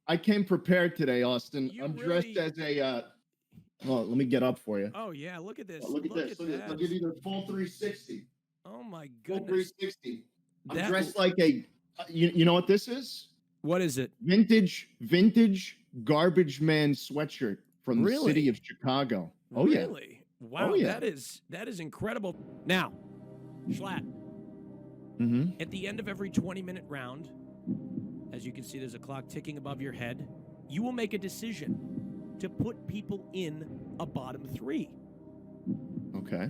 I came prepared today, Austin. You I'm really... dressed as a. Well, let me get up for you. Oh yeah, look at this. Look at this. Look at this. I'll give you the full 360. Oh my Full goodness. 360. I'm That... dressed like a. You know what this is? What is it? Vintage garbage man sweatshirt from the city of Chicago. Oh yeah. Really? Wow, Oh, yeah. that is incredible. Now, Schlatt. At the end of every 20-minute round, as you can see, there's a clock ticking above your head. You will make a decision to put people in a bottom 3. Okay.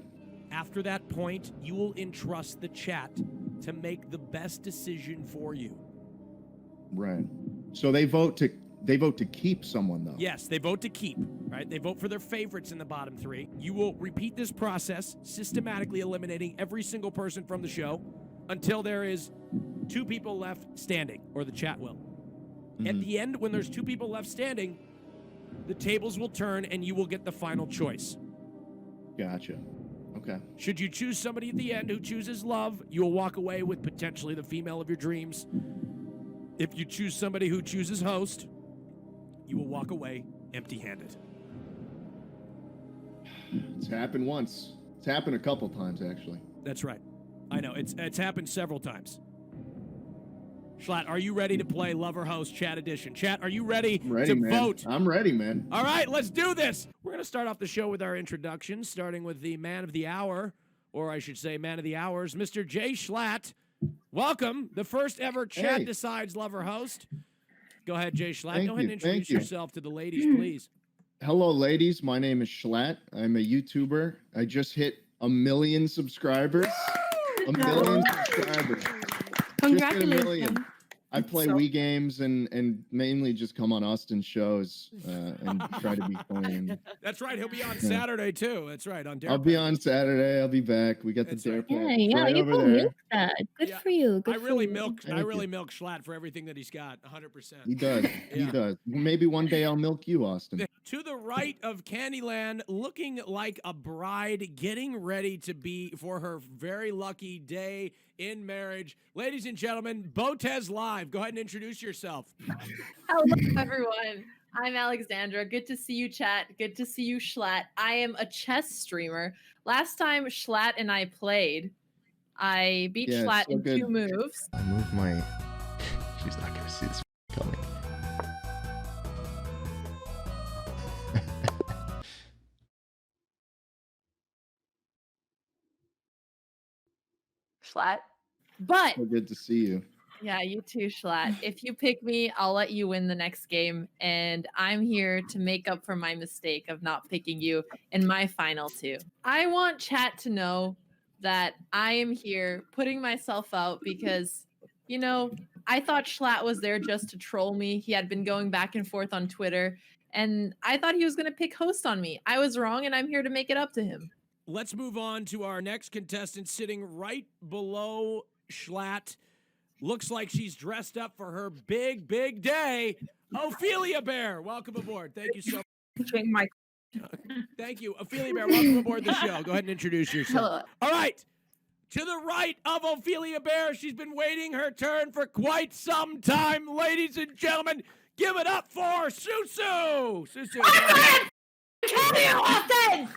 After that point, you will entrust the chat to make the best decision for you. Right. So they vote to keep someone, though. Yes, they vote to keep, right? They vote for their favorites in the bottom 3. You will repeat this process, systematically eliminating every single person from the show until there is 2 people left standing, or the chat will. At the end, when there's 2 people left standing, the tables will turn and you will get the final choice. Gotcha. Okay. Should you choose somebody at the end who chooses love, you will walk away with potentially the female of your dreams. If you choose somebody who chooses host, you will walk away empty-handed. It's happened once. It's happened a couple times, actually. That's right. I know. It's happened several times. Schlatt, are you ready to play Lover Host Chat Edition? Chat, are you ready to vote? I'm ready, man. All right, let's do this. We're going to start off the show with our introductions, starting with the man of the hour, or I should say man of the hours, Mr. Jschlatt. Welcome, the first ever Chat Decides Lover Host. Go ahead, Jschlatt. Go ahead and introduce yourself to the ladies, please. Hello, ladies. My name is Jschlatt. I'm a YouTuber. I just hit 1 million subscribers. 1 million subscribers. Congratulations. Just hit 1 million. I play Wii games and mainly just come on Austin's shows and try to be funny. And, that's right. He'll be on Saturday, too. That's right. On Dare I'll be on Saturday. I'll be back. We got the Dare Pack right over there. Good for you. Good I really milk Schlatt for everything that he's got, 100%. He does. He does. Maybe one day I'll milk you, Austin. To the right of Candyland, looking like a bride, getting ready to be for her very lucky day in marriage. Ladies and gentlemen, Botez Live. Go ahead and introduce yourself. Hello, everyone. I'm Alexandra. Good to see you, chat. Good to see you, Schlatt. I am a chess streamer. Last time Schlatt and I played, I beat Schlatt in 2 moves. I moved my... She's not going to see this coming. Schlatt. But so good to see you. Yeah, you too, Schlatt. If you pick me, I'll let you win the next game, and I'm here to make up for my mistake of not picking you in my final 2. I want chat to know that I am here putting myself out because, you know, I thought Schlatt was there just to troll me. He had been going back and forth on Twitter, and I thought he was going to pick host on me. I was wrong, and I'm here to make it up to him. Let's move on to our next contestant sitting right below Schlatt. Looks like she's dressed up for her big, big day. Ophelia Bear, welcome aboard. Thank you so much. Thank you. Ophelia Bear, welcome aboard the show. Go ahead and introduce yourself. Hello. All right. To the right of Ophelia Bear, she's been waiting her turn for quite some time. Ladies and gentlemen, give it up for Susu. Susu.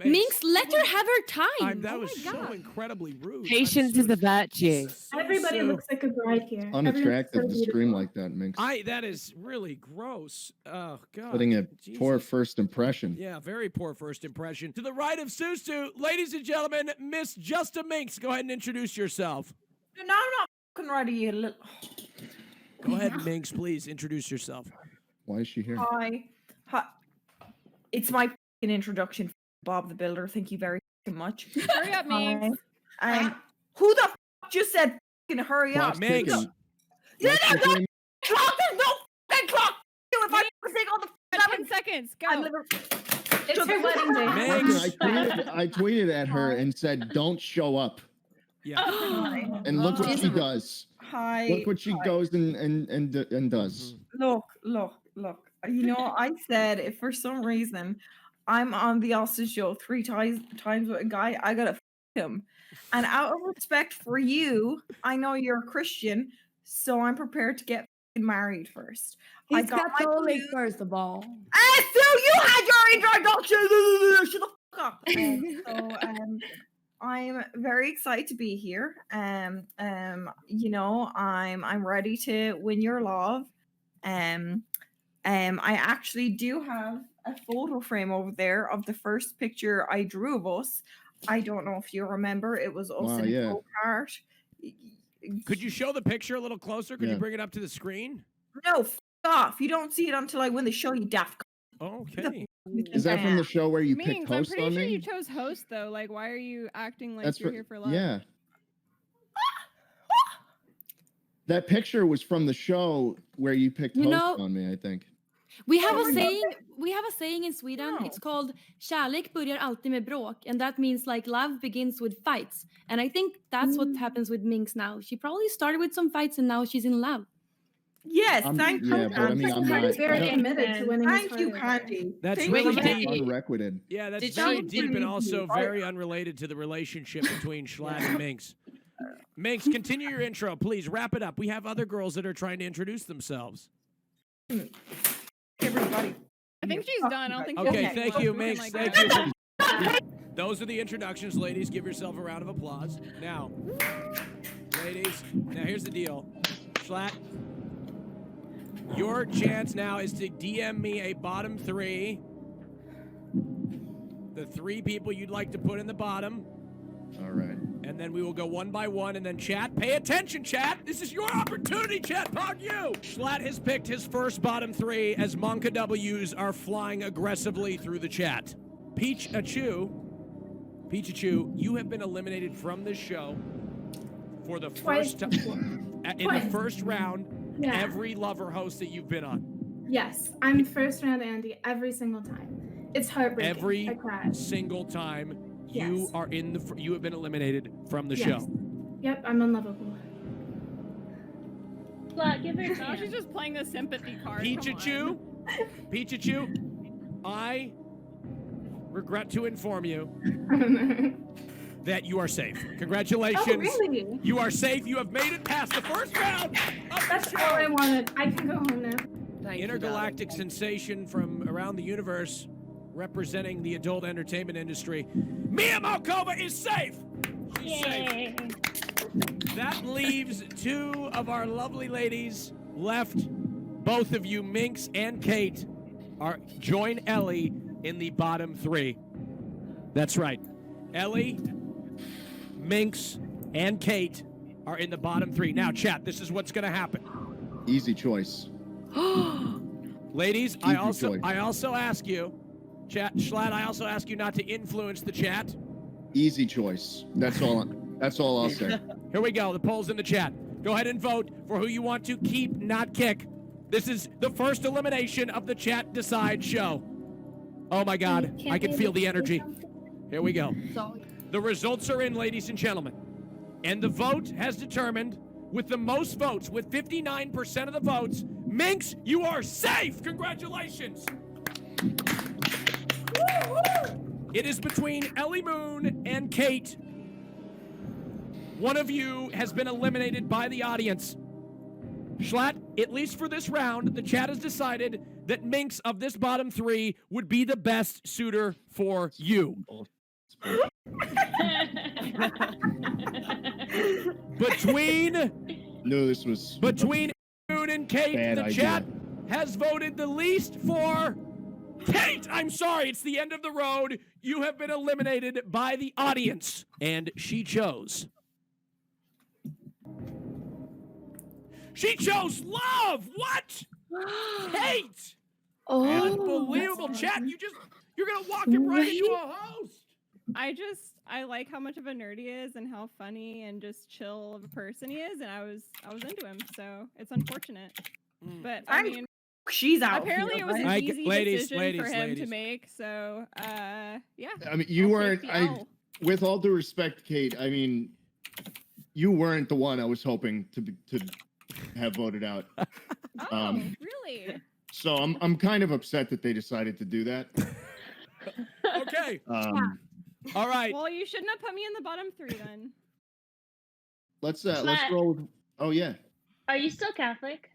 Minx, let her have her time. That was so incredibly rude. Patience is a virtue. Everybody looks like a bride here. Unattractive to scream like that, Minx. That is really gross. Oh, God. Putting a poor first impression. Yeah, very poor first impression. To the right of Susu, ladies and gentlemen, Miss Justa Minx, go ahead and introduce yourself. No, I'm not fucking ready, you little... Go ahead, Minx, please introduce yourself. Why is she here? Hi. It's my introduction, Bob the Builder. Thank you very much. Hurry up, Minx. Who the just said hurry up? Minx. There's no fucking clock. If I take all the 7 seconds, go. It's her wedding day. I tweeted at her and said, "Don't show up." Yeah. And look what she does. Hi. Look what she goes and does. Look. You know, I said if for some reason I'm on the Austin show 3 times with a guy, I gotta f him. And out of respect for you, I know you're a Christian, so I'm prepared to get married first. He's I got my Catholic, blue- first of all. So you had your introduction. Shut the fuck up. I'm very excited to be here. You know, I'm ready to win your love. I actually do have a photo frame over there of the first picture I drew of us. I don't know if you remember. It was us Wow, in yeah. a go-kart. Could you show the picture a little closer? Could you Yeah. bring it up to the screen? No, f off. You don't see it until I win the show, you daft. Okay. Is that from the show where you picked Minx, I'm host pretty on sure me? you chose host though. Like, why are you acting like you're for- here for love? Yeah. That picture was from the show where you picked You host know- on me, I think. We have Oh a my God. saying. We have a saying in Sweden. No. It's called "Kärlek börjar alltid med bråk," and that means like love begins with fights. And I think that's what happens with Minx now. She probably started with some fights, and now she's in love. Yes, thank you. Yeah, but I mean, I'm not. He's very I don't- committed to winning his Thank you, heart over. Candy. That's Thank really you. deep. unrequited. Yeah, that's Did very you- deep and also very unrelated to the relationship between Schlatt and Minx. Minx, continue your intro, please. Wrap it up. We have other girls that are trying to introduce themselves. Everybody. I think she's done. I don't think. Okay, she's thank done. you, Something Minx. like Thank that. you. Those are the introductions, ladies. Give yourself a round of applause. Now, ladies, now here's the deal. Schlatt, your chance now is to DM me a bottom three. The three people you'd like to put in the bottom. All right. And then we will go one by one, and then chat. Pay attention, chat. This is your opportunity, chat. Pog you. Schlatt has picked his first bottom three as Monka W's are flying aggressively through the chat. Peach-a-Chew, you have been eliminated from this show for the first time. In the first round, Yeah. every lover host that you've been on. Yes, I'm first round Andy every single time. It's heartbreaking. Every I cried. single time you Yes. are in the, you have been eliminated from the Yes. show. Yep, I'm unlovable. Now she's just playing the sympathy card. Come Peach-a-Chew, Peach-a-Chew, I regret to inform you that you are safe. Congratulations. Oh, really? You are safe. You have made it past the first round of That's the all I show. wanted. I can go home now. Intergalactic sensation from around the universe, representing the adult entertainment industry. Mia Malkova is safe. She's safe. That leaves two of our lovely ladies left. Both of you, Minx and Kate, join Ellie in the bottom three. That's right. Ellie, Minx, and Kate are in the bottom three. Now, chat, this is what's going to happen. Easy choice. Ladies, Easy I choice. also ask you, chat, Schlatt, I also ask you not to influence the chat. Easy choice. That's all. That's all I'll say. Here we go. The poll's in the chat. Go ahead and vote for who you want to keep, not kick. This is the first elimination of the Chat Decide show. Oh my God, I can feel the energy. Here we go. The results are in, ladies and gentlemen. And the vote has determined, with the most votes, with 59% of the votes, Minx, you are safe. Congratulations. It is between Ellie Moon and Kate. One of you has been eliminated by the audience. Schlatt, at least for this round, the chat has decided that Minx of this bottom three would be the best suitor for you. Between Moon and Kate, Bad the idea. chat has voted the least for Kate. I'm sorry, it's the end of the road. You have been eliminated by the audience, and she chose. She chose love. What? Kate. Oh, Unbelievable, chat. You're gonna walk him right into a host. I like how much of a nerd he is and how funny and just chill of a person he is, and I was into him. So it's unfortunate, but I mean, She's out. apparently here, it was an right? easy decision for him to make. So yeah. I mean, you I'll weren't. take the L. With all due respect, Kate. I mean, you weren't the one I was hoping to have voted out. Oh, really? So I'm kind of upset that they decided to do that. Okay. All right. Well, you shouldn't have put me in the bottom three then. Let's Schlatt. roll with. Oh yeah. Are you still Catholic?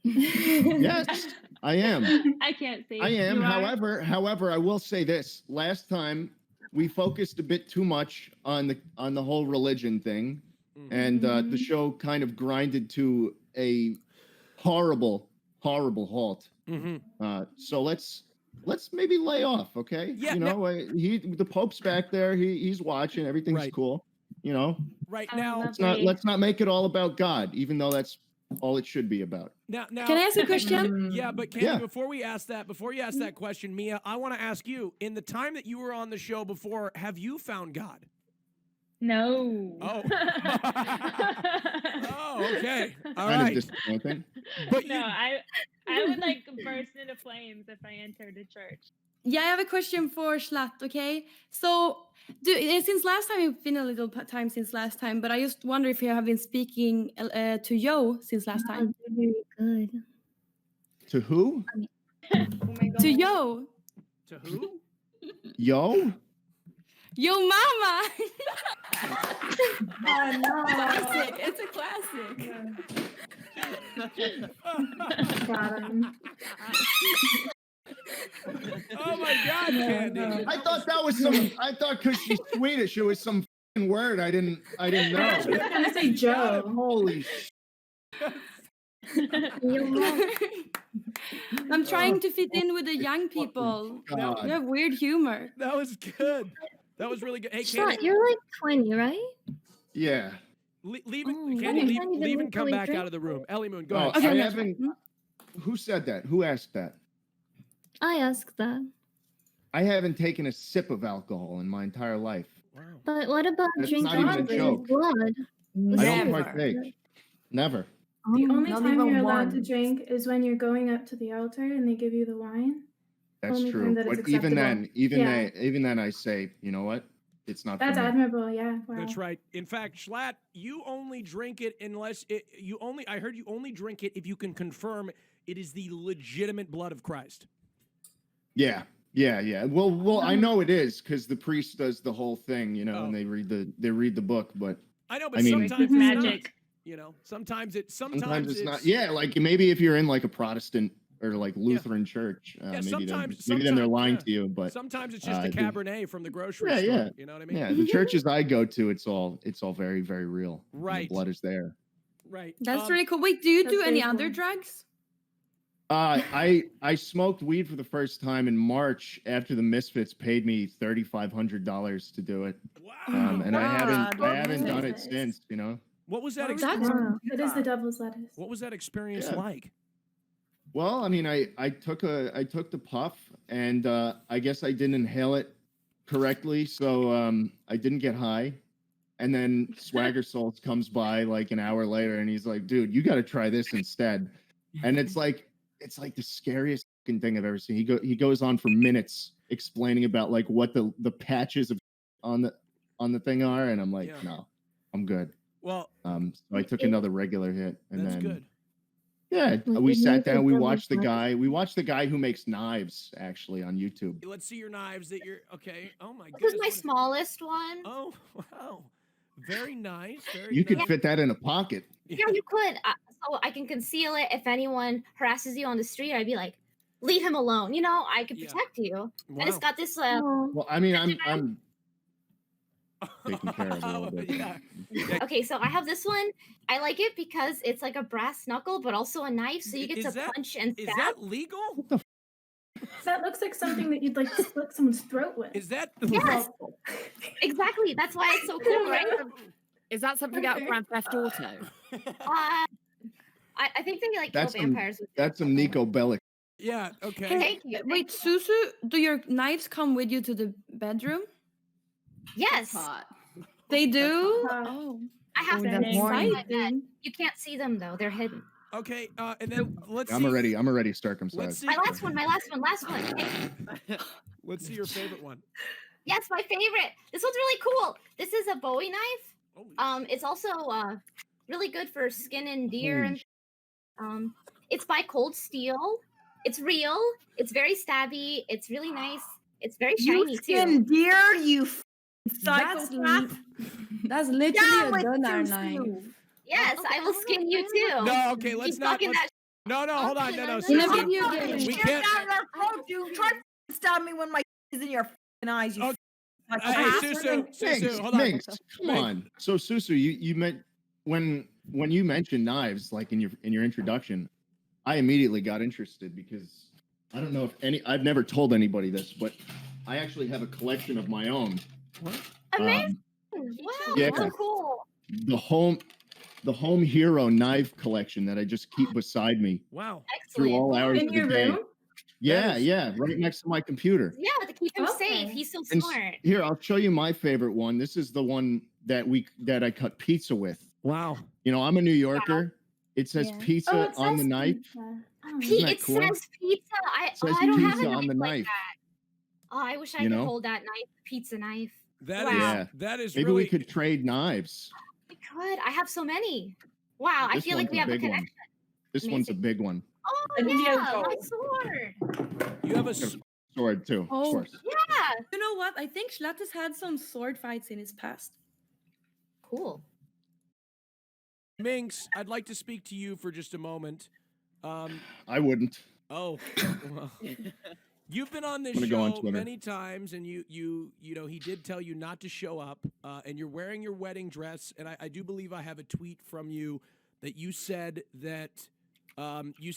Yes, I am. I can't see. I am. You are? However, I will say this. Last time we focused a bit too much on the whole religion thing, and the show kind of grinded to a horrible halt. So let's maybe lay off, okay? Yeah, You know, the Pope's back there. He's watching. Everything's Right. cool. You know, Right Oh, now, let's not make it all about God, even though that's all it should be about. now, Can I ask a question? yeah, but Candy, Yeah. before you ask that question, Mia, I want to ask you: in the time that you were on the show before, have you found God? No. Oh. Oh, okay. All Kind right. of disappointing. But No, you, I would like burst into flames if I entered a church. Yeah, I have a question for Schlatt, okay? So, since last time, it's been a little time since last time, but I just wonder if you have been speaking to Yo since last time. Very good. To who? Oh my god. To Yo! to who? Yo? Yo mama! Oh no. Classic, it's a classic. Got him. Oh my God, Candy! I thought that was some. I thought because she's Swedish, it was some f***ing word I didn't I know. was gonna say Joe. Holy I'm trying to fit in with the young people. God. You have weird humor. That was good. That was really good. Hey, Schlatt, Candy, you're like 20, right? Yeah. leave Oh, it. yeah, Candy, you leave, can't even leave and come legally back drink out of the room. Ellie Moon, go Oh, ahead. Okay, I no. haven't. Who said that? Who asked that? I asked that. I haven't taken a sip of alcohol in my entire life. Wow. But what about That's drinking not even a joke. blood? I don't Never. partake. Never. The only Not time even you're allowed to once. drink is when you're going up to the altar and they give you the wine. That's Only true. time that it's But even acceptable. then, Yeah. even then, I say, you know what? It's not. That's for me. admirable, yeah. Wow. That's right. In fact, Schlatt, you only drink it unless I heard you only drink it if you can confirm it is the legitimate blood of Christ. Yeah. Well, I know it is because the priest does the whole thing, you know, and they read the book. But I know, but I mean- sometimes it's Magic. not. You know, sometimes it's not. Yeah, like maybe if you're in like a Protestant or like Lutheran church, Yeah, maybe then sometimes they're lying yeah. to you. But Sometimes it's just a the- Cabernet from the grocery Yeah, store. yeah. You know what I mean? yeah, the churches I go to, it's all very, very real. And Right. the blood is there. Right. That's really cool. Wait, do you do That's any very other cool. drugs? I smoked weed for the first time in March after the Misfits paid me $3,500 to do it, Wow. and I haven't God. done it Jesus. since. You know. What was that? That's Wow. That is the devil's lettuce. What was that experience Yeah. like? Well, I mean, I took the puff, and I guess I didn't inhale it correctly, so I didn't get high. And then Swagger Souls comes by like an hour later, and he's like, "Dude, you got to try this instead." And it's like the scariest fucking thing I've ever seen. He goes on for minutes explaining about like what the patches of on the thing are, and I'm like, Yeah. no, I'm good. Well, So I took another regular hit, and that's then good. yeah, Like, we it sat makes down. it We double watched the fun. guy. We watched the guy who makes knives actually on YouTube. Let's see your knives that you're okay. Oh my This is goodness. my what a- smallest one. Oh wow. Very nice. Very You could nice. fit that in a pocket. Yeah, you could. So I can conceal it. If anyone harasses you on the street, I'd be like, leave him alone. You know, I could Yeah. protect you. Wow. And it's got this. Oh, Well, I mean, I'm taking care of it a little bit. Yeah. Okay, so I have this one. I like it because it's like a brass knuckle, but also a knife, so you get Is to that- punch and Is stab. that legal? That looks like something that you'd like slit someone's throat with. Is that Yes, exactly. That's why it's so cool, right? Is that something out of Okay. Grand Theft Auto? I think they like That's kill some- vampires. With That's some Nico Bellic. Yeah, okay. Thank you. Wait, Susu, do your knives come with you to the bedroom? Yes, They do? Wow. Oh. I have Oh, to. that's put them on my exciting. bed. You can't see them though; they're hidden. Okay, and then let's I'm see. already Let's circumcised. see. My last one. Last one. Okay. Let's see your favorite one. Yes, my favorite. This one's really cool. This is a Bowie knife. Holy It's also really good for skinning deer Holy and it's by Cold Steel. It's real. It's very stabby. It's really nice. It's very shiny You too. skin deer, you psychopath. That's literally Down a with gunner you, knife. Sue. Yes, Okay, I will I skin you too. No, okay, let's Keep not. talking Let's, that No, hold on. No, In a Susu. video game. We can't. You try to stab me when my is in your f***ing eyes. You Okay. like, Hey, Susu, hold on. Minx, come on. So Susu, you meant when you mentioned knives, like in your introduction, I immediately got interested because I don't know if I've never told anybody this, but I actually have a collection of my own. Amazing! Wow, yeah. so cool. The home hero knife collection that I just keep beside me. Wow. Through all hours In of your the day. room? Yeah, right next to my computer. Yeah, to keep him safe. He's so And smart. here, I'll show you my favorite one. This is the one that I cut pizza with. Wow. You know, I'm a New Yorker. It says Yeah. pizza it on the says knife. pizza. Isn't that It cool? says pizza. It says I don't have a pizza knife on the like knife. that. Oh, I wish I You could know? hold that knife, pizza knife. That Wow. is Yeah. that is Maybe really. we could trade knives. We could. I have so many. Wow, I This feel like one's we a have a big one. connection. This one's a big one. Oh And you yeah, go. my sword. You have a. Sword too, of Oh. course. Yeah. You know what? I think Jschlatt has had some sword fights in his past. Cool. Minx, I'd like to speak to you for just a moment. I wouldn't. Oh, well, you've been on this I'm gonna go on show Twitter. many times, and you know he did tell you not to show up, and you're wearing your wedding dress, and I do believe I have a tweet from you that you said that you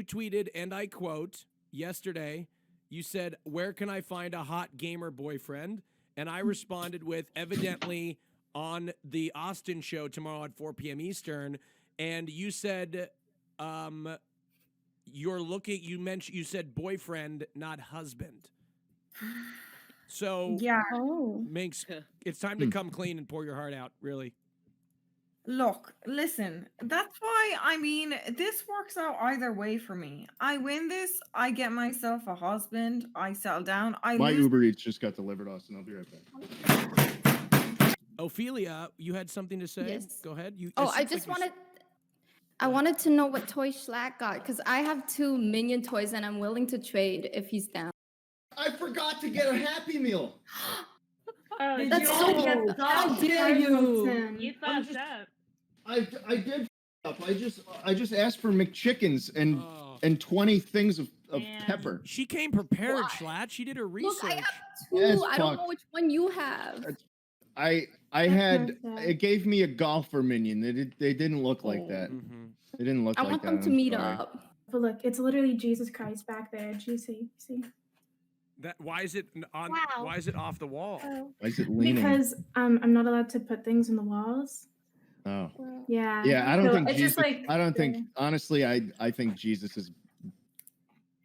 tweeted, and I quote, yesterday, you said, "Where can I find a hot gamer boyfriend?" And I responded with, "Evidently on the Austin show tomorrow at 4 p.m. Eastern," and you said, you said boyfriend, not husband. So Yeah. Oh. Minx, it's time to come clean and pour your heart out, really. Look, listen, that's why, I mean, this works out either way for me. I win this, I get myself a husband, I settle down, I My lose. Uber Eats just got delivered, Austin. I'll be right back. Ophelia, you had something to say? Yes. Go ahead. I wanted to know what toy Jschlatt got because I have 2 minion toys and I'm willing to trade if he's down. I forgot to get a Happy Meal. That's so How dare you? You fucked up. I did up. I just asked for McChickens Oh. and 20 things of Man. pepper. She came prepared, Why? Jschlatt. She did her research. Look, I have 2. Yeah, it's I don't know fucked. which one you have. I had it gave me a golfer minion. They didn't look like that. Mhm. They didn't look I like want that. them to I'm meet sorry. up. But look, it's literally Jesus Christ back there. See? Why is it on? Wow. Why is it off the wall? Why is it leaning? Because I'm not allowed to put things in the walls. Oh. Yeah. Yeah, I don't So think it's Jesus. just like I don't think honestly. I think Jesus is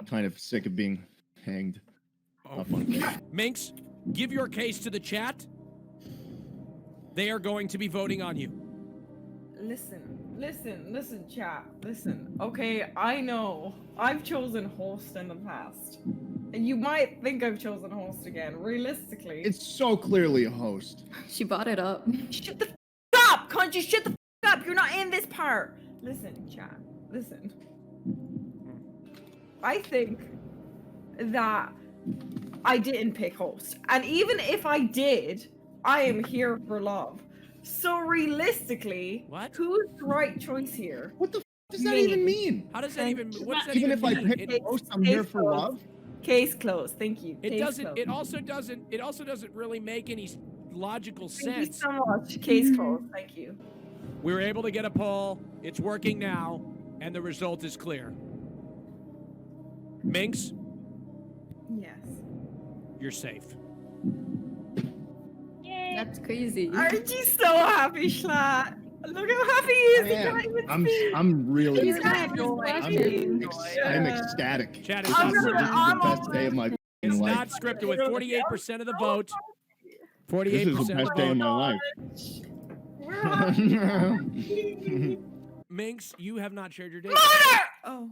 kind of sick of being hanged up on. Minx, give your case to the chat. They are going to be voting on you. Listen, chat. Listen. Okay, I know I've chosen host in the past. And you might think I've chosen host again. Realistically, It's so clearly a host. She brought it up. shut the f up! Can't you shut the f up? You're not in this part. Listen, chat. Listen. I think that I didn't pick host. And even if I did, I am here for love. So realistically, who's the right choice here? What the f does that even mean? How does that even? What does that Even even if I mean? pick host, I'm here for love. Case closed. Thank you. It Case doesn't. closed. It also doesn't. It also doesn't really make any logical Thank you sense. so much. Case closed. Thank you. We were able to get a poll. It's working now, and the result is clear. Minx, Yes. you're safe. Yay. That's crazy. Aren't you so happy, Jschlatt? Look how happy he is. He I can't even am. speak. I'm really. He's not going. I'm ecstatic. Chat, This it's is not this is scripted. the best day of my It's life. not scripted with 48% of the vote. This 48% is the of best the day of vote. my life. Minx, you have not shared your date. Oh,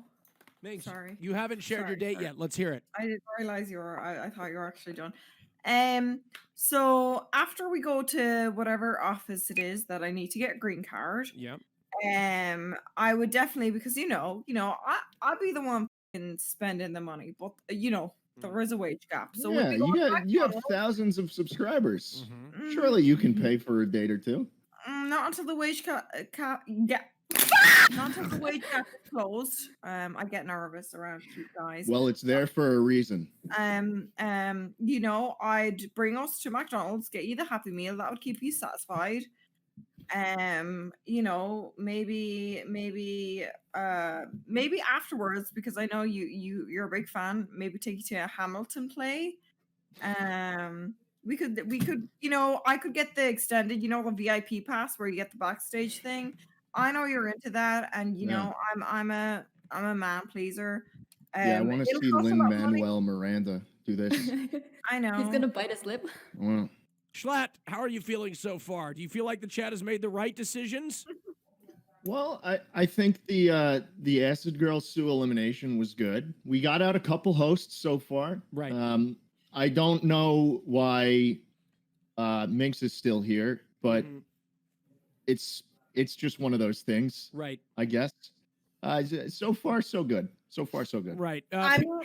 Minx, sorry. you haven't shared your date yet. Let's hear it. I didn't realize you were. I thought you were actually done. So after we go to whatever office it is that I need to get a green card, Yep. I would definitely, because I'll be the one fucking spending the money, but there is a wage gap. So Yeah, we'd be you have thousands of subscribers. Mm-hmm. Surely you can pay for a date or two. not until the wage cap. Not until the wage gap is closed. I get nervous around you guys. Well, it's there for a reason. You know, I'd bring us to McDonald's, get you the Happy Meal. That would keep you satisfied. You know, maybe afterwards, because I know you're a big fan. Maybe take you to a Hamilton play. We could, you know, I could get the extended, you know, the VIP pass where you get the backstage thing. I know you're into that, and you know, I'm a man pleaser. Yeah, I want to it'll see cost about money. Lin-Manuel Miranda do this. I know. He's gonna bite his lip. Well, Schlatt, how are you feeling so far? Do you feel like the chat has made the right decisions? Well, I think the Acid Girl Sue elimination was good. We got out a couple hosts so far. Right. I don't know why Minx is still here, but it's just one of those things. Right. I guess. So far, so good. So far, so good. Right. I mean,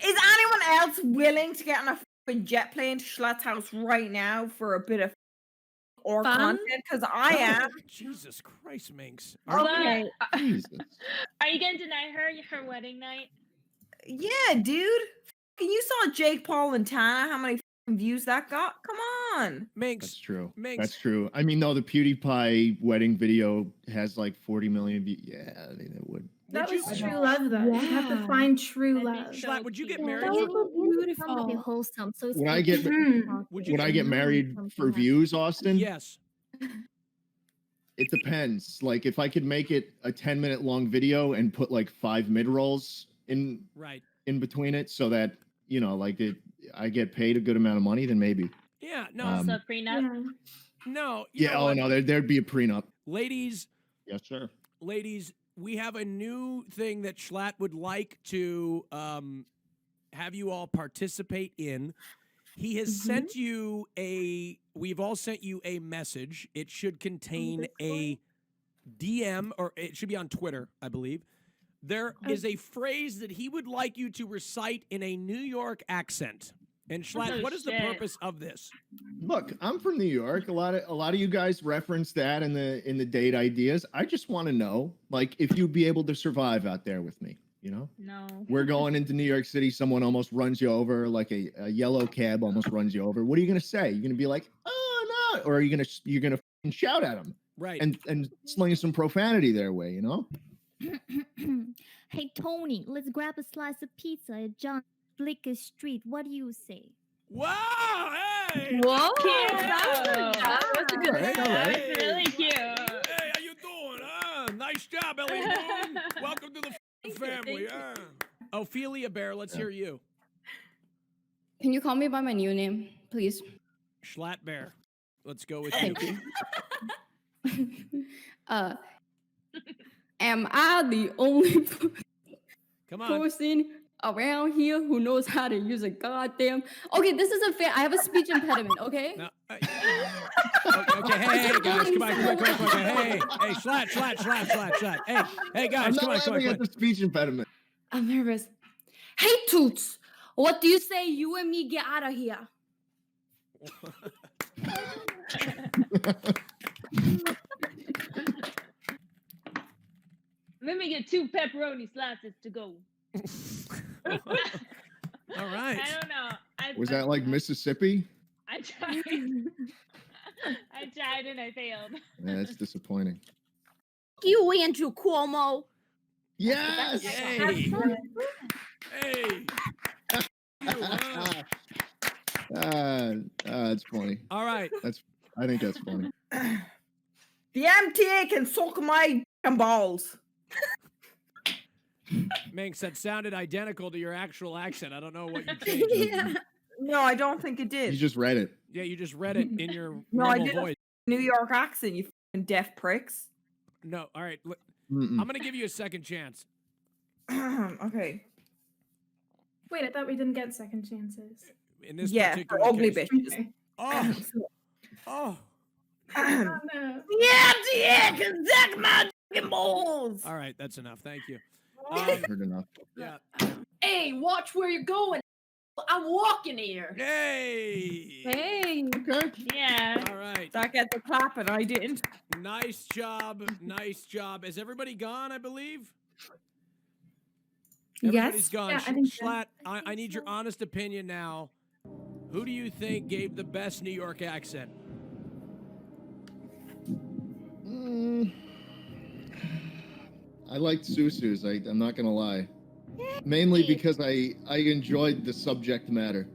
is anyone else willing to get on a fucking jet plane to Schlatt's house right now for a bit of or Fun? content? Because I am. Jesus Christ, Minx. Okay. Jesus. Are you gonna deny her wedding night? Yeah, dude. You saw Jake Paul and Tana. How many views that got? Come on. Minx. That's true. Minx. That's true. I mean, no, the PewDiePie wedding video has like 40 million views. Yeah, I mean, it would. That Would was you- true love, though. You have to find true love. Schlatt, would you get Yeah, married? that For, was Beautiful. beautiful. Wholesome. So it's Would I like- get would you would I get married for views, Austin? Yes. It depends. Like if I could make it a 10-minute long video and put like 5 mid-rolls in Right. in between it so that, you know, like I get paid a good amount of money, then maybe. Yeah. No. Also prenup. Yeah. No. you Yeah, know oh what? no, there'd be a prenup. Ladies, Yes, sir. ladies, we have a new thing that Schlatt would like to have you all participate in. He has sent you we've all sent you a message. It should contain a DM, or it should be on Twitter, I believe. There is a phrase that he would like you to recite in a New York accent. And Schlatt, Oh, what is the shit. purpose of this? Look, I'm from New York. A lot of you guys reference that in the date ideas. I just want to know, like, if you'd be able to survive out there with me. You know, No. we're going into New York City. Someone almost runs you over, like a yellow cab almost runs you over. What are you gonna say? You're gonna be like, "Oh no," or are you're gonna f***ing shout at them Right. and sling some profanity their way? You know. Hey Tony, let's grab a slice of pizza at John Blicker Street. What do you say? Wow! Hey! Whoa. That was a good All right, all That right. was really cute. Hey, how you doing? Nice job, Ellie Moon. Welcome to the family. Ophelia Bear, let's hear you. Can you call me by my new name, please? Schlatt Bear. Let's go with you. Thank you. Am I the only Come on. person around here who knows how to use a goddamn? Okay, this isn't fair. I have a speech impediment. Okay. No, okay, hey, guys, come on. Hey, Schlatt. Hey, guys, I'm come not on. laughing at the speech impediment. I'm nervous. Hey, Toots. What do you say? You and me get out of here. Let me get 2 pepperoni slices to go. All right. I don't know. Was that like Mississippi? I tried. I tried and I failed. Yeah, that's disappointing. You, Andrew Cuomo. Yes. Yay. Hey. That's funny. All right. I think that's funny. The MTA can suck my balls. Minx, that sounded identical to your actual accent. I don't know what you changed. No, I don't think it did. You just read it. Yeah, you just read it in your No, I normal did voice. a New York accent, you fucking deaf pricks. No, all right. Mm-mm. I'm going to give you a second chance. Okay. Wait, I thought we didn't get second chances. In this Yeah, particular for ugly case. bitches. Oh. Oh. Oh, no. Yeah, can suck my fucking balls. All right, that's enough. Thank you. Heard enough. Yeah. Hey, watch where you're going. I'm walking here. Hey. Hey. Okay. Yeah. All right. That gets a clap and I didn't. Nice job. Nice job. Is everybody gone, I believe? Everybody's Yes. gone. Yeah, I think so. Schlatt, I need your honest opinion now. Who do you think gave the best New York accent? I liked Susu's. I'm not gonna lie. Mainly because I enjoyed the subject matter.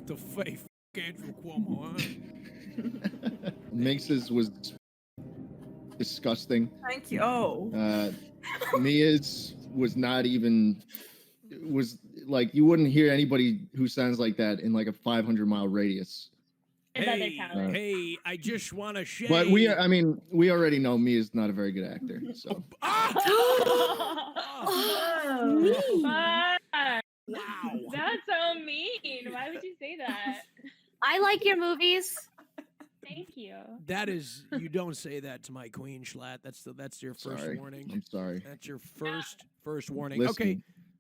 The faith, Andrew Cuomo. Huh? Minx's was disgusting. Thank you. Oh. Mia's was not even. Was like you wouldn't hear anybody who sounds like that in like a 500-mile radius. Hey, I just want to share. But we already know Mia's not a very good actor. So. Wow. That's so mean. Why would you say that? I like your movies. Thank you. That is, you don't say that to my queen, Schlatt. That's your first Sorry. warning. I'm sorry. That's your first warning. Listen, okay,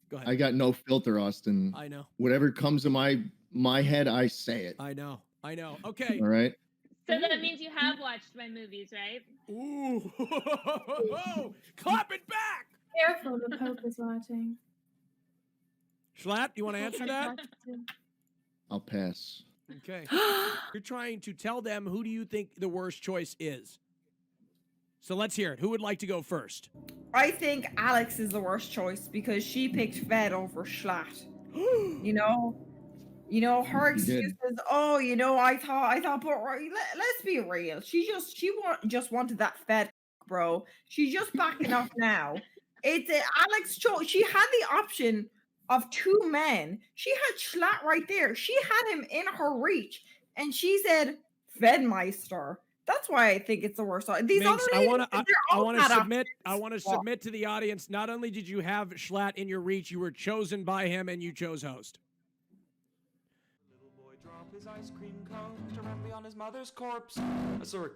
go ahead. I got no filter, Austin. I know. Whatever comes to my head, I say it. I know. Okay. All right. So that means you have watched my movies, right? Ooh. Clap it back. Careful, the Pope is watching. Schlatt, you want to answer that? I'll pass. Okay. You're trying to tell them who do you think the worst choice is. So let's hear it. Who would like to go first? I think Alex is the worst choice because she picked Fed over Schlatt. You know, her excuse is, oh, I thought, but let's be real. She just wanted that Fed, bro. She's just backing off now. It's Alex chose. She had the option of two men. She had Schlatt right there. She had him in her reach, and she said Fedmeister. That's why I think it's the worst. These Minx, other I want to submit to the audience. Not only did you have Schlatt in your reach, you were chosen by him, and you chose host. Little boy dropped his ice cream cone directly on his mother's corpse. I saw it